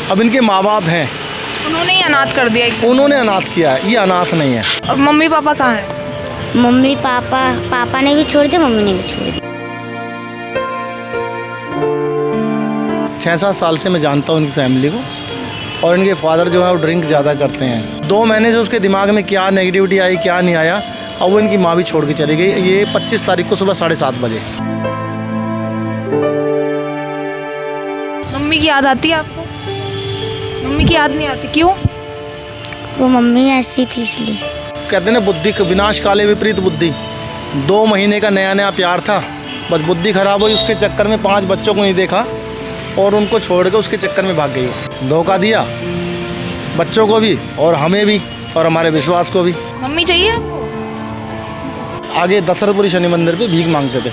अब इनके माँ बाप हैं, उन्होंने ही अनाथ कर दिया एकदम। उन्होंने अनाथ किया है, ये अनाथ नहीं है। अब मम्मी पापा कहाँ हैं? मम्मी पापा ने भी छोड़ दिया, मम्मी ने भी छोड़ दिया। 6-7 साल से मैं जानता हूँ इनकी फैमिली को, और इनके फादर जो है वो ड्रिंक ज़्यादा करते हैं। 2 महीने से उसके दिमाग में क्या नेगेटिविटी आई क्या नहीं आया, अब वो इनकी माँ भी छोड़ के चली गई। ये 25 तारीख को सुबह 7:30 बजे। मम्मी की याद आती है आपको? मम्मी की याद नहीं आती, क्यों? वो मम्मी ऐसी थी इसलिए। कहते हैं ना, बुद्धि विनाश काले विपरीत बुद्धि। 2 महीने का नया नया प्यार था, बस बुद्धि खराब हुई, उसके चक्कर में 5 बच्चों को नहीं देखा और उनको छोड़ के उसके चक्कर में भाग गई। धोखा दिया बच्चों को भी और हमें भी और हमारे विश्वास को भी। मम्मी चाहिए आपको? आगे दशरथपुरी शनि मंदिर पे भीख मांगते थे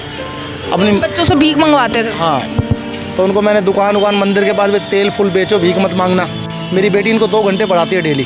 अपनी बच्चों से भीख मंगवाते थे? हाँ, तो उनको मैंने दुकान मंदिर के पास में तेल फूल बेचो, भीख मत मांगना। मेरी बेटी इनको 2 घंटे पढ़ाती है डेली।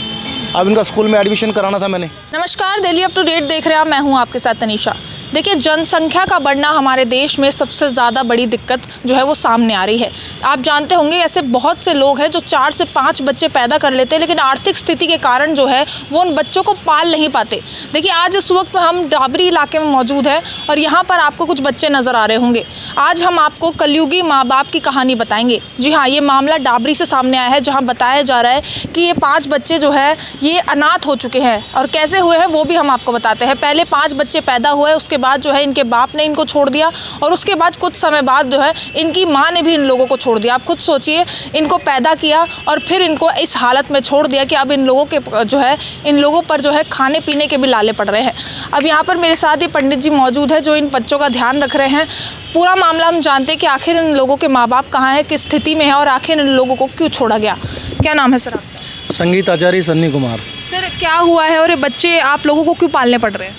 अब इनका स्कूल में एडमिशन कराना था मैंने। नमस्कार, दिल्ली अप टू डेट देख रहे हैं, मैं हूं आपके साथ तनीषा। देखिए, जनसंख्या का बढ़ना हमारे देश में सबसे ज़्यादा बड़ी दिक्कत जो है वो सामने आ रही है। आप जानते होंगे ऐसे बहुत से लोग हैं जो 4 से 5 बच्चे पैदा कर लेते हैं, लेकिन आर्थिक स्थिति के कारण जो है वो उन बच्चों को पाल नहीं पाते। देखिए, आज इस वक्त हम डाबरी इलाके में मौजूद हैं और यहाँ पर आपको कुछ बच्चे नज़र आ रहे होंगे। आज हम आपको कलयुगी माँ बाप की कहानी बताएंगे। जी हाँ, ये मामला डाबरी से सामने आया है, जहाँ बताया जा रहा है कि ये 5 बच्चे जो है ये अनाथ हो चुके हैं, और कैसे हुए हैं वो भी हम आपको बताते हैं। पहले 5 बच्चे पैदा हुए, उसके बाद जो है इनके बाप ने इनको छोड़ दिया, और उसके बाद कुछ समय बाद जो है इनकी माँ ने भी इन लोगों को छोड़ दिया। आप खुद सोचिए, इनको पैदा किया और फिर इनको इस हालत में छोड़ दिया कि अब इन लोगों के जो है इन लोगों पर जो है खाने पीने के भी लाले पड़ रहे हैं। अब यहाँ पर मेरे साथ ये पंडित जी मौजूद है जो इन बच्चों का ध्यान रख रहे हैं। पूरा मामला हम जानते हैं कि आखिर इन लोगों के माँ बाप कहाँ हैं, किस स्थिति में है, और आखिर इन लोगों को क्यों छोड़ा गया। क्या नाम है सर आपका? संगीत आचार्य सन्नी कुमार। सर, क्या हुआ है और ये बच्चे आप लोगों को क्यों पालने पड़ रहे हैं?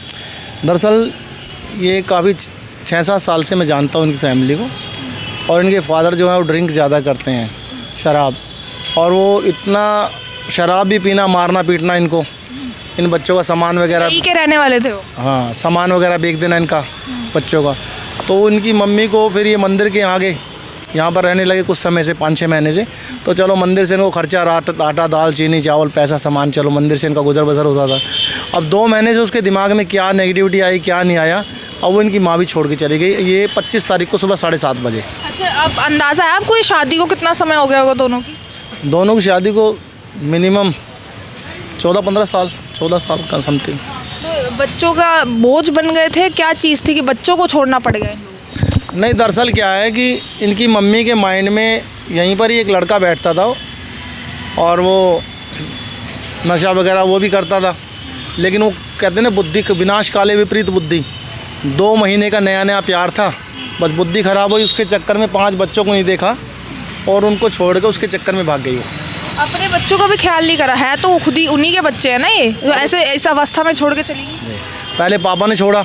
दरअसल ये काफ़ी 6-7 साल से मैं जानता हूँ इनकी फैमिली को, और इनके फादर जो है वो ड्रिंक ज़्यादा करते हैं, शराब। और वो इतना शराब भी पीना, मारना पीटना इनको, इन बच्चों का सामान वगैरह। यहीं के रहने वाले थे वो? हाँ, सामान वगैरह बेच देना इनका बच्चों का। तो इनकी मम्मी को फिर ये मंदिर के आगे यहाँ पर रहने लगे कुछ समय से, 5-6 महीने से। तो चलो मंदिर से इनको खर्चा, आटा दाल चीनी चावल पैसा सामान, चलो मंदिर से इनका गुजर बसर होता था। अब 2 महीने से उसके दिमाग में क्या नेगेटिविटी आई क्या नहीं आया, अब वो इनकी माँ भी छोड़ के चली गई। ये 25 तारीख को सुबह 7:30 बजे। अच्छा, अब अंदाज़ा है आपको ये शादी को कितना समय हो गया होगा दोनों की? दोनों की शादी को मिनिमम 14-15 साल, 14 साल का समथिंग। तो बच्चों का बोझ बन गए थे, क्या चीज़ थी कि बच्चों को छोड़ना पड़ गया? नहीं, दरअसल क्या है कि इनकी मम्मी के माइंड में यहीं पर ही एक लड़का बैठता था, और वो नशा वगैरह वो भी करता था, लेकिन वो कहते हैं ना, बुद्धि विनाश काले विपरीत बुद्धि। 2 महीने का नया नया प्यार था, बस बुद्धि खराब हुई, उसके चक्कर में 5 बच्चों को नहीं देखा और उनको छोड़ के उसके चक्कर में भाग गई वो। अपने बच्चों का भी ख्याल नहीं करा है, तो खुद ही उन्हीं के बच्चे हैं ना ये, जो ऐसे इस अवस्था में छोड़ के चली गई। पहले पापा ने छोड़ा,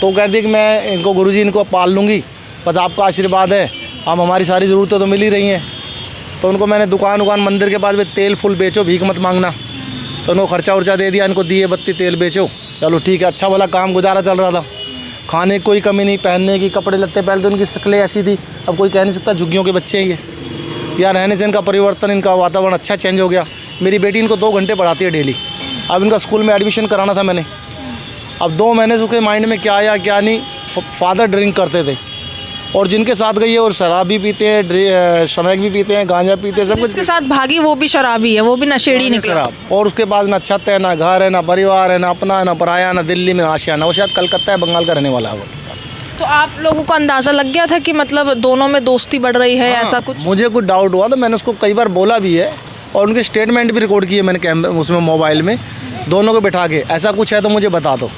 तो कह दी कि मैं इनको गुरुजी इनको पाल लूँगी, बस आपका आशीर्वाद है, हम हमारी सारी ज़रूरतें तो मिल ही रही हैं। तो उनको मैंने दुकान मंदिर के पास में तेल फूल बेचो, भीख मत मांगना। तो उनको खर्चा उर्चा दे दिया, इनको दिए बत्ती तेल बेचो, चलो ठीक है, अच्छा वाला काम गुजारा चल रहा था। खाने की कोई कमी नहीं, पहनने की, कपड़े लत्ते, पहले तो उनकी शक्लें ऐसी थी, अब कोई कह नहीं सकता झुग्गियों के बच्चे हैं ये। या रहने से इनका परिवर्तन, इनका वातावरण अच्छा चेंज हो गया। मेरी बेटी इनको 2 घंटे पढ़ाती है डेली। अब इनका स्कूल में एडमिशन कराना था मैंने। अब 2 महीने से उसके माइंड में क्या आया क्या नहीं। फादर ड्रिंक करते थे, और जिनके साथ गई है और शराब भी पीते हैं, स्मैक भी पीते हैं, गांजा पीते हैं, सब कुछ। जिसके साथ भागी वो भी शराबी है, वो भी नशेड़ी निकला। शराब, और उसके पास ना छत है, ना घर है, ना परिवार है, ना अपना, ना पराया, ना दिल्ली में आशियाना। वो शायद कलकत्ता है, बंगाल का रहने वाला है वो। तो आप लोगों को अंदाज़ा लग गया था कि मतलब दोनों में दोस्ती बढ़ रही है? हाँ, ऐसा कुछ? मुझे कुछ डाउट हुआ, तो मैंने उसको कई बार बोला भी है, और उनके स्टेटमेंट भी रिकॉर्ड किए मैंने उसमें मोबाइल में, दोनों को बिठा के, ऐसा कुछ है तो मुझे बता दो।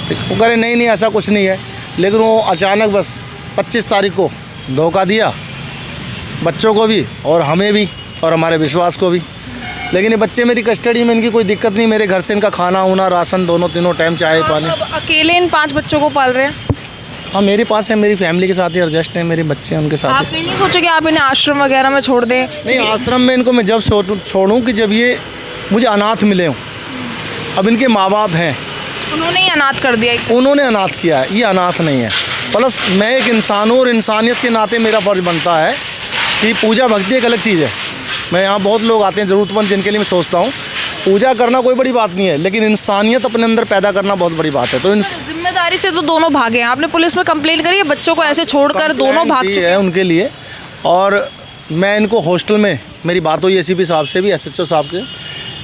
वो कह रहे नहीं ऐसा कुछ नहीं है। लेकिन वो अचानक बस 25 तारीख को धोखा दिया बच्चों को भी और हमें भी और हमारे विश्वास को भी। लेकिन ये बच्चे मेरी कस्टडी में, इनकी कोई दिक्कत नहीं, मेरे घर से इनका खाना उना राशन दोनों तीनों टाइम चाय पानी। अब अकेले इन 5 बच्चों को पाल रहे हैं? हाँ, मेरे पास है, मेरी फैमिली के साथ ही एडजस्ट है, मेरे बच्चे हैं उनके साथ। आपने नहीं सोचा कि आप इन्हें आश्रम वगैरह में छोड़ दें? नहीं, आश्रम में इनको मैं जब छोड़ूँ कि जब ये मुझे अनाथ मिले हों। अब इनके माँ बाप हैं, उन्होंने ही अनाथ कर दिया? उन्होंने अनाथ किया है, ये अनाथ नहीं है। प्लस मैं एक इंसान हूँ, और इंसानियत के नाते मेरा फ़र्ज़ बनता है कि पूजा भक्ति एक अलग चीज़ है। मैं यहाँ बहुत लोग आते हैं ज़रूरतमंद, जिनके लिए मैं सोचता हूँ पूजा करना कोई बड़ी बात नहीं है, लेकिन इंसानियत अपने अंदर पैदा करना बहुत बड़ी बात है। तो जिम्मेदारी से तो दोनों भागे हैं। आपने पुलिस में कंप्लेंट करी है बच्चों को ऐसे छोड़कर दोनों भाग चुके है उनके लिए। और मैं इनको हॉस्टल में, मेरी बात हुई एसीपी साहब से भी, एसएचओ साहब के,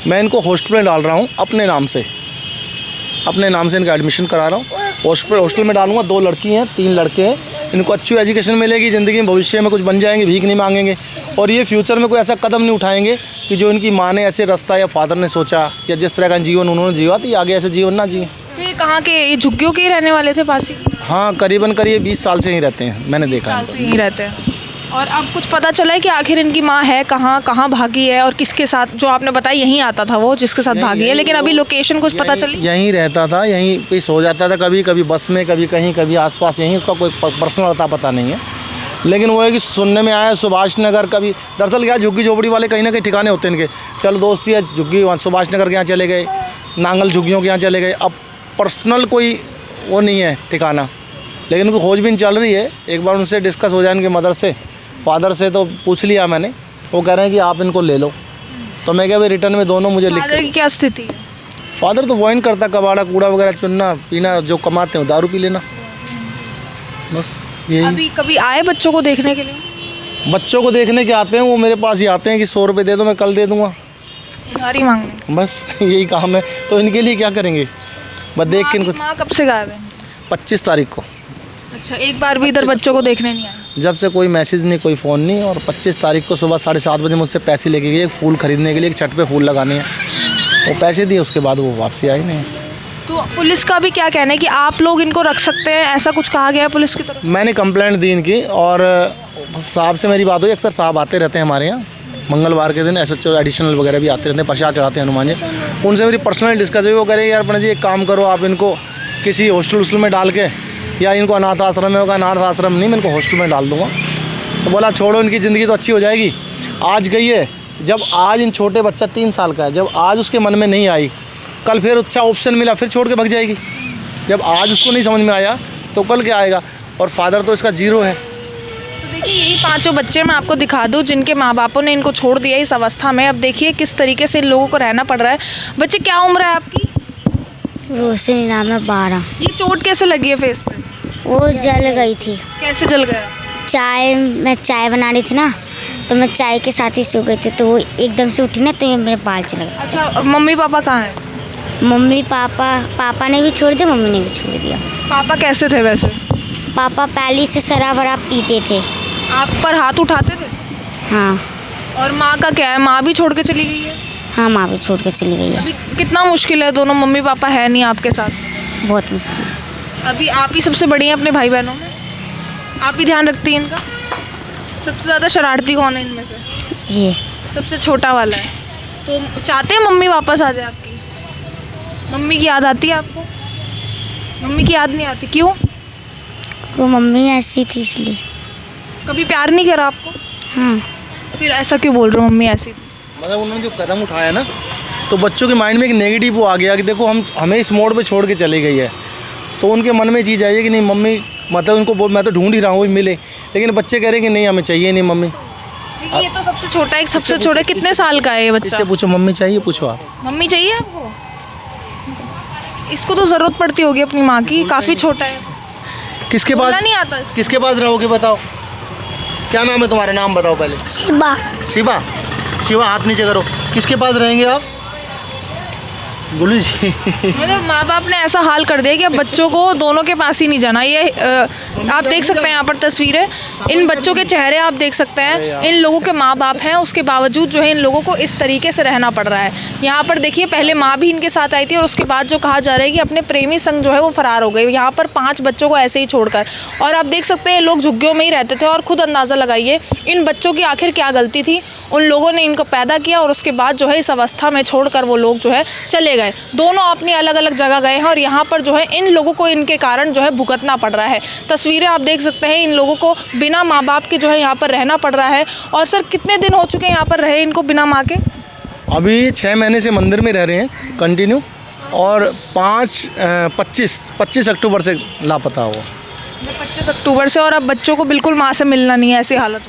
मैं इनको हॉस्टल में डाल रहा हूँ अपने नाम से इनका एडमिशन करा रहा हूँ। हॉस्टल में डालूंगा। 2 लड़की हैं, 3 लड़के हैं। इनको अच्छी एजुकेशन मिलेगी, ज़िंदगी में भविष्य में कुछ बन जाएंगे, भीख नहीं मांगेंगे, और ये फ्यूचर में कोई ऐसा कदम नहीं उठाएंगे कि जो इनकी माँ ने ऐसे रास्ता या फादर ने सोचा या जिस तरह का जीवन उन्होंने जीवा, तो ये आगे ऐसे जीवन ना जिए। ये कहाँ के, ये झुग्गियों के ही रहने वाले थे पासी? हाँ, करीबन 20 साल से ही रहते हैं, मैंने देखा है। यहीं रहते हैं। और अब कुछ पता चला है कि आखिर इनकी माँ है कहाँ भागी है और किसके साथ? जो आपने बताया यहीं आता था वो, जिसके साथ भागी है, लेकिन अभी लोकेशन कुछ पता चली? यहीं रहता था, यहीं पे सो जाता था, कभी बस में, कभी कहीं, कभी आसपास, यहीं। उसका कोई पर्सनल पता नहीं है, लेकिन वो है कि सुनने में आया सुभाष नगर। कभी दरअसल क्या, झुग्गी झोपड़ी वाले कहीं ना कहीं ठिकाने होते हैं इनके। चलो दोस्ती है, झुग्गी सुभाष नगर के यहाँ चले गए, नांगल झुग्गियों के यहाँ चले गए। अब पर्सनल कोई वो नहीं है ठिकाना, लेकिन उनकी खोजबीन चल रही है। एक बार उनसे डिस्कस हो जाए, इनके मदर से, फादर से, तो पूछ लिया मैंने। वो कह रहे हैं कि आप इनको ले लो। तो मैं क्या, भाई रिटर्न में दोनों मुझे लिख। फादर की क्या स्थिति है? फादर तो वॉइन करता, कबाड़ा कूड़ा वगैरह चुनना पीना, जो कमाते हैं दारू पी लेना, बस यही। अभी कभी आए बच्चों को देखने के लिए? बच्चों को देखने के आते हैं, वो मेरे पास ही आते हैं कि 100 रुपये दे दो, मैं कल दे दूँगा, उधारी मांगने, बस यही काम है। तो इनके लिए क्या करेंगे, बस देख के इनको। माँ कब से गायब है? 25 तारीख को। अच्छा, एक बार भी इधर बच्चों को देखने नहीं आए? जब से कोई मैसेज नहीं, कोई फ़ोन नहीं। और 25 तारीख को सुबह 7:30 बजे मुझसे पैसे लेके गए, एक फूल खरीदने के लिए, एक छत पे फूल लगाने हैं। वो पैसे दिए, उसके बाद वो वापसी आई नहीं। तो पुलिस का भी क्या कहना है कि आप लोग इनको रख सकते हैं, ऐसा कुछ कहा गया है पुलिस की तरफ? मैंने कंप्लेंट दी इनकी, और साहब से मेरी बात हुई। अक्सर साहब आते रहते हैं हमारे यहाँ, मंगलवार के दिन एसएचओ एडिशनल वगैरह भी आते रहते हैं, प्रसाद चढ़ाते हैं हनुमान जी। उनसे मेरी पर्सनल डिस्कस हुई। वो कह रहे हैं यार पंडित जी, एक काम करो, आप इनको किसी हॉस्टल में डाल के, या इनको अनाथ आश्रम में होगा, अनाथ आश्रम नहीं, मैं इनको हॉस्टल में डाल दूँगा। तो बोला छोड़ो, इनकी ज़िंदगी तो अच्छी हो जाएगी। आज गई है, जब आज इन छोटे बच्चा 3 साल का है, जब आज उसके मन में नहीं आई, कल फिर अच्छा ऑप्शन मिला, फिर छोड़ के भाग जाएगी। जब आज उसको नहीं समझ में आया, तो कल क्या आएगा? और फादर तो इसका 0 है। तो देखिए, यही 5 बच्चे मैं आपको दिखा दूं जिनके माँ बापों ने इनको छोड़ दिया इस अवस्था में। अब देखिए किस तरीके से इन लोगों को रहना पड़ रहा है। बच्चे, क्या उम्र है आपकी? रोशनी नाम है, 12। ये चोट कैसे लगी है फेस पे? वो जल गई थी। कैसे जल गया? मैं चाय बना रही थी ना, तो मैं चाय के साथ ही सो गई थी, तो वो एकदम से उठी ना, तो ये मेरे बाल चले गए। अच्छा, मम्मी पापा कहाँ हैं? मम्मी पापा ने भी छोड़ दिया, मम्मी ने भी छोड़ दिया। पापा कैसे थे वैसे? पापा पहले से शराब वराब पीते थे। आप पर हाथ उठाते थे? हाँ। और माँ का क्या है, माँ भी छोड़ के चली गई है? हाँ, माँ भी छोड़ के चली गई है। अभी कितना मुश्किल है, दोनों मम्मी पापा है नहीं आपके साथ? बहुत मुश्किल है। अभी आप ही सबसे बड़ी हैं अपने भाई बहनों में? आप ही ध्यान रखती हैं इनका? सबसे ज़्यादा शरारती कौन है इनमें से? ये सबसे छोटा वाला है। तो चाहते हैं मम्मी वापस आ जाए आपकी? मम्मी की याद आती है आपको? मम्मी की याद नहीं आती, क्यों? वो मम्मी ऐसी थी इसलिए। कभी प्यार नहीं करा आपको? हाँ। फिर ऐसा क्यों बोल रहे हो, मम्मी ऐसी थी? मतलब उन्होंने जो कदम उठाया ना, तो बच्चों के माइंड में एक नेगेटिव वो आ गया कि देखो हमें इस मोड़ पे छोड़ के चली गई है। तो उनके मन में चीज़ आई है कि नहीं मम्मी, मतलब उनको मैं तो ढूंढ ही रहा हूँ मिले, लेकिन बच्चे कह रहे हैं कि नहीं हमें चाहिए नहीं मम्मी। ये तो सबसे छोटा है, सबसे छोटा कितने साल का है ये बच्चा? इससे पूछो मम्मी चाहिए, पूछो आप। मम्मी चाहिए आपको? इसको तो ज़रूरत पड़ती होगी अपनी माँ की, काफ़ी छोटा है। किसके बोलना पास नहीं आता इसको? किसके पास रहोगे बताओ? क्या नाम है तुम्हारा? नाम बताओ पहले। शिवा। शिवा। शिवा, हाथ नीचे करो। किसके पास रहेंगे आप? गुलू जी। मतलब माँ बाप ने ऐसा हाल कर दिया कि अब बच्चों को दोनों के पास ही नहीं जाना। ये आप देख सकते हैं यहाँ पर तस्वीरें, इन बच्चों के चेहरे आप देख सकते हैं। इन लोगों के माँ बाप हैं, उसके बावजूद जो है इन लोगों को इस तरीके से रहना पड़ रहा है। यहाँ पर देखिए, पहले माँ भी इनके साथ आई थी और उसके बाद जो कहा जा रहा है कि अपने प्रेमी संग जो है वो फरार हो गए, यहाँ पर 5 बच्चों को ऐसे ही छोड़कर। और आप देख सकते हैं लोग झुग्गियों में ही रहते थे। और खुद अंदाज़ा लगाइए इन बच्चों की आखिर क्या गलती थी। उन लोगों ने इनको पैदा किया और उसके बाद जो है इस अवस्था में छोड़कर वो लोग जो है चले गए। दोनों अपनी अलग अलग जगह गए हैं और यहाँ पर जो है इन लोगों को इनके कारण जो है भुगतना पड़ रहा है। तस्वीरें आप देख सकते हैं, इन लोगों को बिना माँ बाप के जो है यहाँ पर रहना पड़ रहा है। और सर, कितने दिन हो चुके हैं यहाँ पर रहे इनको बिना माँ के? अभी 6 महीने से मंदिर में रह रहे हैं कंटिन्यू, और 25 अक्टूबर से लापता हुआ। 25 अक्टूबर से। और अब बच्चों को बिल्कुल माँ से मिलना नहीं है, ऐसी हालत?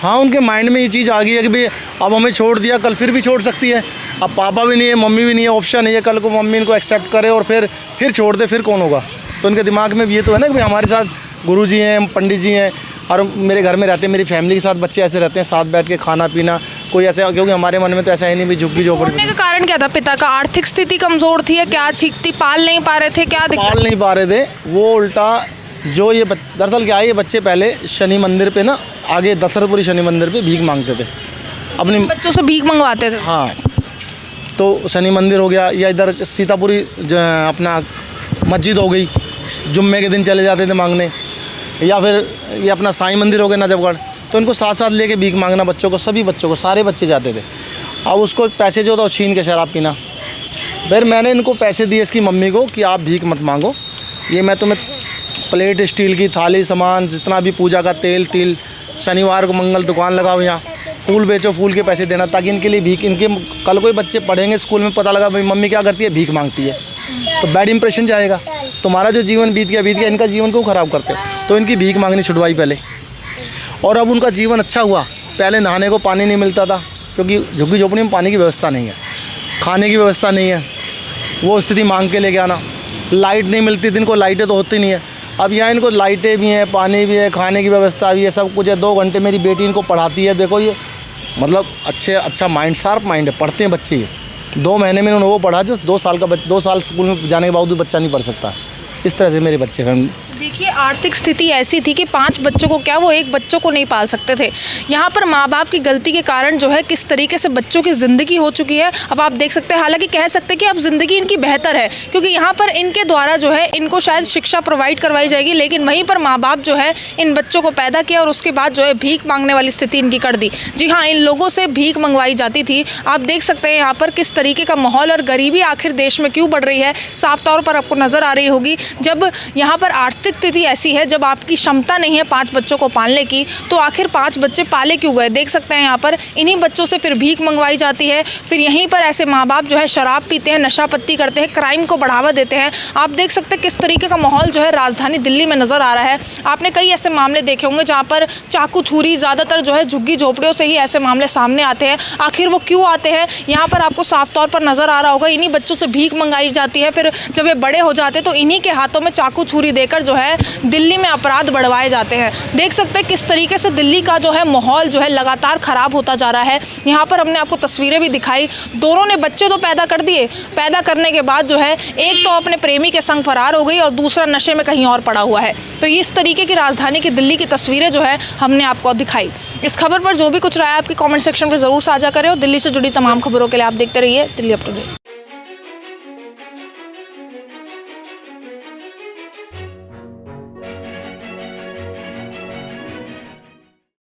हाँ, उनके माइंड में ये चीज़ आ गई है कि भाई अब हमें छोड़ दिया, कल फिर भी छोड़ सकती है। अब पापा भी नहीं है, मम्मी भी नहीं है, ऑप्शन नहीं है कल को मम्मी इनको एक्सेप्ट करे और फिर छोड़ दे, फिर कौन होगा। तो उनके दिमाग में भी ये तो है ना कि भाई हमारे साथ गुरुजी हैं, पंडित जी हैं, और मेरे घर में रहते हैं, मेरी फैमिली के साथ बच्चे ऐसे रहते हैं, साथ बैठ के खाना पीना कोई ऐसा, क्योंकि हमारे मन में तो ऐसा है नहीं भी झुग्गी झोपड़ी। छोड़ने का कारण क्या था? पिता का आर्थिक स्थिति कमज़ोर थी या क्या ठीक थी? पाल नहीं पा रहे थे? क्या दिक्कत? पाल नहीं पा रहे थे वो, उल्टा जो ये दरअसल क्या है, ये बच्चे पहले शनि मंदिर पे ना, आगे दशरथपुरी शनि मंदिर पे भीख मांगते थे अपने बच्चों से भीख मंगवाते थे। हाँ, तो शनि मंदिर हो गया, या इधर सीतापुरी अपना मस्जिद हो गई, जुम्मे के दिन चले जाते थे मांगने, या फिर ये अपना साईं मंदिर हो गया नजफगढ़। तो इनको साथ साथ लेके भीख मांगना बच्चों को, सभी बच्चों को, सारे बच्चे जाते थे। अब उसको पैसे जो था वो छीन के शराब पीना। फिर मैंने इनको पैसे दिए इसकी मम्मी को कि आप भीख मत मांगो, ये मैं तुम्हें प्लेट स्टील की थाली सामान जितना भी पूजा का तेल तिल, शनिवार को मंगल दुकान लगाओ, यहाँ फूल बेचो, फूल के पैसे देना, ताकि इनके लिए भीख, इनके कल कोई बच्चे पढ़ेंगे स्कूल में, पता लगा भाई मम्मी क्या करती है, भीख मांगती है, तो बैड इंप्रेशन जाएगा। तुम्हारा जो जीवन बीत गया, इनका जीवन क्यों ख़राब करते हो। तो इनकी भीख मांगनी छुड़वाई पहले, और अब उनका जीवन अच्छा हुआ। पहले नहाने को पानी नहीं मिलता था, क्योंकि झुग्गी झोपड़ी में पानी की व्यवस्था नहीं है, खाने की व्यवस्था नहीं है, वो स्थिति मांग के लेके आना। लाइट नहीं मिलती थी इनको, लाइटें तो होती नहीं है। अब यहाँ इनको लाइटें भी हैं, पानी भी है, खाने की व्यवस्था भी है, सब कुछ है। 2 घंटे मेरी बेटी इनको पढ़ाती है। देखो ये मतलब अच्छा माइंड, शार्प माइंड है, पढ़ते हैं बच्चे। ये 2 महीने में उन्होंने वो पढ़ा जो 2 साल का 2 साल स्कूल में जाने के बावजूद बच्चा नहीं पढ़ सकता। इस तरह से मेरे बच्चे हैं। देखिए, आर्थिक स्थिति ऐसी थी कि 5 बच्चों को क्या, वो एक बच्चों को नहीं पाल सकते थे। यहाँ पर माँ बाप की गलती के कारण जो है किस तरीके से बच्चों की ज़िंदगी हो चुकी है, अब आप देख सकते हैं। हालांकि कह सकते हैं कि अब ज़िंदगी इनकी बेहतर है, क्योंकि यहाँ पर इनके द्वारा जो है इनको शायद शिक्षा प्रोवाइड करवाई जाएगी, लेकिन वहीं पर माँ बाप जो है इन बच्चों को पैदा किया और उसके बाद जो है भीख मांगने वाली स्थिति इनकी कर दी। जी हाँ, इन लोगों से भीख मंगवाई जाती थी। आप देख सकते हैं यहाँ पर किस तरीके का माहौल, और गरीबी आखिर देश में क्यों बढ़ रही है, साफ तौर पर आपको नज़र आ रही होगी। जब यहाँ पर आर्थिक स्थिति ऐसी है, जब आपकी क्षमता नहीं है 5 बच्चों को पालने की, तो आखिर 5 बच्चे पाले क्यों गए? देख सकते हैं यहाँ पर इन्हीं बच्चों से फिर भीख मंगवाई जाती है। फिर यहीं पर ऐसे माँ बाप जो है शराब पीते हैं, नशा पत्ती करते हैं, क्राइम को बढ़ावा देते हैं। आप देख सकते हैं किस तरीके का माहौल जो है राजधानी दिल्ली में नज़र आ रहा है। आपने कई ऐसे मामले देखे होंगे जहाँ पर चाकू छुरी, ज़्यादातर जो है झुग्गी झोपड़ियों से ही ऐसे मामले सामने आते हैं। आखिर वो क्यों आते हैं? यहाँ पर आपको साफ तौर पर नज़र आ रहा होगा, इन्हीं बच्चों से भीख मंगाई जाती है। फिर जब ये बड़े हो जाते हैं तो इन्हीं के हाथों में चाकू छुरी देकर जो है दिल्ली में अपराध बढ़वाए जाते हैं। देख सकते हैं किस तरीके से दिल्ली का जो है माहौल जो है लगातार ख़राब होता जा रहा है। यहाँ पर हमने आपको तस्वीरें भी दिखाई, दोनों ने बच्चे तो पैदा कर दिए, पैदा करने के बाद जो है एक तो अपने प्रेमी के संग फरार हो गई और दूसरा नशे में कहीं और पड़ा हुआ है। तो इस तरीके की राजधानी की दिल्ली की तस्वीरें जो है हमने आपको दिखाई। इस खबर पर जो भी कुछ रहा है आपकी कॉमेंट सेक्शन पर ज़रूर साझा करें, और दिल्ली से जुड़ी तमाम खबरों के लिए आप देखते रहिए दिल्ली अप टू डेट।